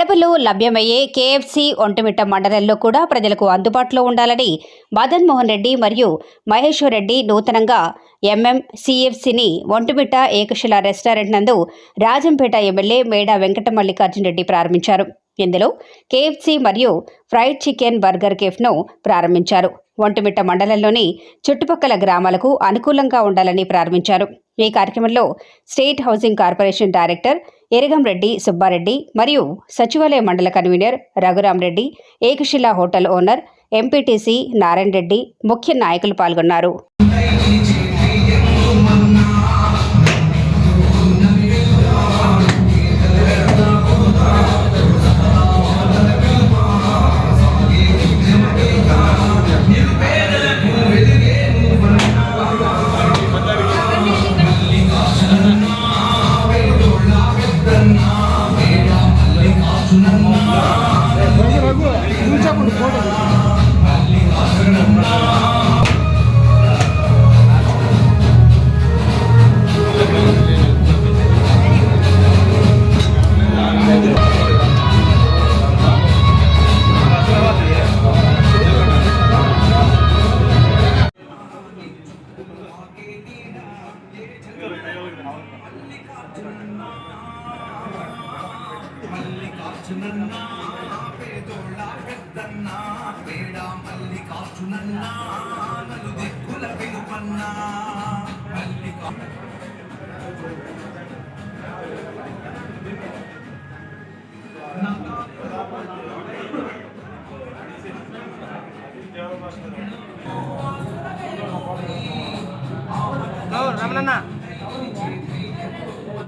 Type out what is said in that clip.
సేవలు లభ్యమయ్యే కేఎఫ్సి ఒంటిమిట్ట మండలంలో కూడా ప్రజలకు అందుబాటులో ఉండాలని మదన్ మోహన్ రెడ్డి మరియు మహేశ్వర్ రెడ్డి నూతనంగా ఎంఎంసీఎఫ్సిని ఒంటిమిట్ట ఏకశిల రెస్టారెంట్ నందు రాజంపేట ఎమ్మెల్యే మేడా వెంకట మల్లికార్జున రెడ్డి ప్రారంభించారు. ఇందులో కేఎఫ్సి మరియు ఫ్రైడ్ చికెన్ బర్గర్ కేఫ్ను ప్రారంభించారు. ఒంటిమిట్ట మండలంలోని చుట్టుపక్కల గ్రామాలకు అనుకూలంగా ఉండాలని ప్రారంభించారు. ఈ కార్యక్రమంలో state housing corporation director Eragamreddy Subbareddy మరియు సచివాలయ మండల convener Raghuram Reddy, Ekashila hotel owner MPTC Narayana Reddy ముఖ్య నాయకులు పాల్గొన్నారు. రమణన్న